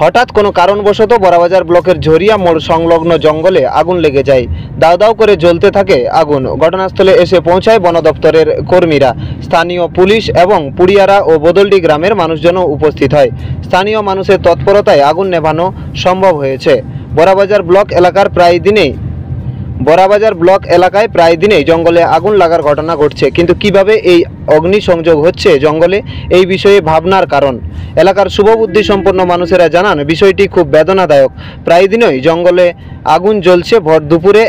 হঠাৎ কোনো কারণবশত বড়াবাজার ব্লকের ঝরিয়া মোড় সংলগ্ন জঙ্গলে আগুন লেগে যায়। দাউ দাউ করে জ্বলতে থাকে আগুন। ঘটনাস্থলে এসে পৌঁছায় বন দপ্তরের কর্মীরা, স্থানীয় পুলিশ এবং পুড়িয়ারা ও বদলডি গ্রামের মানুষজনও উপস্থিত হয়। স্থানীয় মানুষের তৎপরতায় আগুন নেভানো সম্ভব হয়েছে। বড়াবাজার ব্লক এলাকায় প্রায় দিনেই জঙ্গলে আগুন লাগার ঘটনা ঘটছে, কিন্তু কিভাবে এই অগ্নিসংযোগ হচ্ছে জঙ্গলে, এই বিষয়ে ভাবনার কারণ। এলাকার শুভবুদ্ধি সম্পন্ন মানুষেরা জানান, বিষয়টি খুব বেদনাদায়ক। প্রায় দিনই জঙ্গলে আগুন জ্বলছে ভর দুপুরে,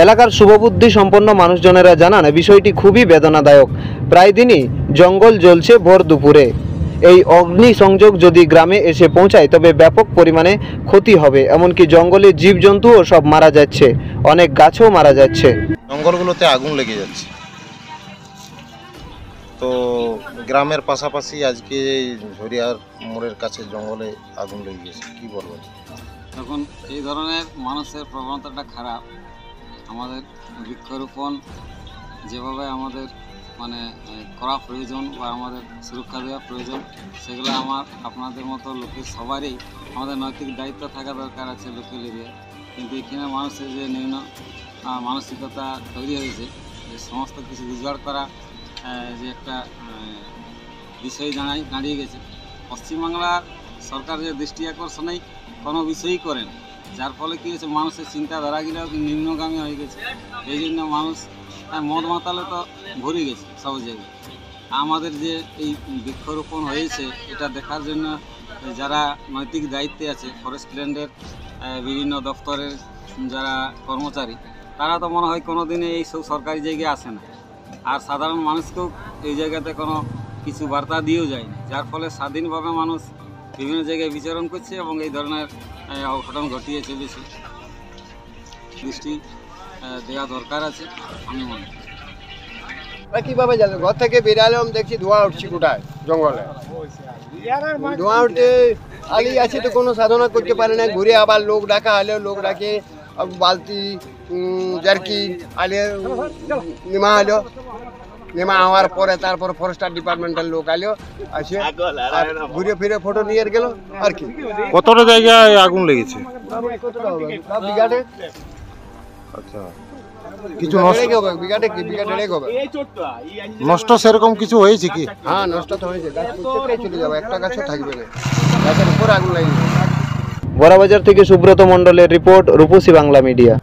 এলাকার শুভবুদ্ধি সম্পন্ন মানুষজনেরা জানান, বিষয়টি খুবই বেদনাদায়ক। প্রায় দিনই জঙ্গল জ্বলছে ভর দুপুরে। এই অগ্নিসংযোগ যদি গ্রামে এসে পৌঁছায় তবে ব্যাপক পরিমাণে ক্ষতি হবে। এমনকি জঙ্গলে জীবজন্তুও সব মারা যাচ্ছে, অনেক গাছও মারা যাচ্ছে। জঙ্গলগুলোতে আগুন লেগে যাচ্ছে। তো গ্রামের পাশাপাশি আজকে ঝরিয়ার মোড়ের কাছে জঙ্গলে আগুন লেগে গেছে, কি বলবো। তখন এই ধরনের মানুষের প্রবণতাটা খারাপ। আমাদের বৃক্ষরোপণ যেভাবে আমাদের করা প্রয়োজন বা আমাদের সুরক্ষা দেওয়া প্রয়োজন, সেগুলো আপনাদের মতো লোকের সবারই আমাদের নৈতিক দায়িত্ব থাকা দরকার আছে লোকাল এরিয়ায়। কিন্তু এখানে মানুষের যে নিম্ন মানসিকতা তৈরি হয়েছে, যে সমস্ত কিছু রোজগার করা যে একটা বিষয় দাঁড়িয়ে গেছে। পশ্চিমবাংলার সরকার যে দৃষ্টি আকর্ষণেই কোনো বিষয়ই করেন, যার ফলে কী হয়েছে, মানুষের চিন্তাধারাগুলোও নিম্নগামী হয়ে গেছে। এই জন্য মানুষ মদ মাতালে তো ভরে গেছে সব জায়গায়। আমাদের যে এই বৃক্ষরোপণ হয়েছে, এটা দেখার জন্য যারা নৈতিক দায়িত্বে আছে, ফরেস্ট ল্যান্ডের বিভিন্ন দপ্তরের যারা কর্মচারী, তারা তো মনে হয় কোনো দিনে এই সব সরকারি জায়গায় আসে না। আর সাধারণ মানুষকেও এই জায়গাতে কোনো কিছু বার্তা দিয়েও যায় না, যার ফলে স্বাধীনভাবে মানুষ বিভিন্ন জায়গায় বিচরণ করছে এবং এই ধরনের অঘটন ঘটিয়ে চলেছে। দৃষ্টি দেওয়া দরকার আছে আমি মনে করি। কিভাবে জানো, ঘর থেকে বেরালাম দেখছি ধোঁয়া উঠছে গোটায় জঙ্গলে। ধোঁয়া উঠতে আলি আছে তো কোনো সাধনা করতে পারে না। ঘুরে আবার লোক ডাকা হলে লোক ডাকে, বালতি জার্কি আলে নেমা হওয়ার পরে তারপরে ফরেস্টার ডিপার্টমেন্টের লোক আলো আসে, ঘুরে ফিরে ফটো নিয়ে গেল। আর কি কতটা জায়গায় আগুন লেগেছে? আচ্ছা, কিছু নষ্ট সেরকম কিছু হয়েছে কি? হ্যাঁ, নষ্ট তো হয়েছে। গাছ চলে যাবে, একটা গাছও থাকবে না, গাছের উপর আগুন লাগিয়ে। বড়াবাজার থেকে সুব্রত মণ্ডলের রিপোর্ট, রূপসী বাংলা মিডিয়া।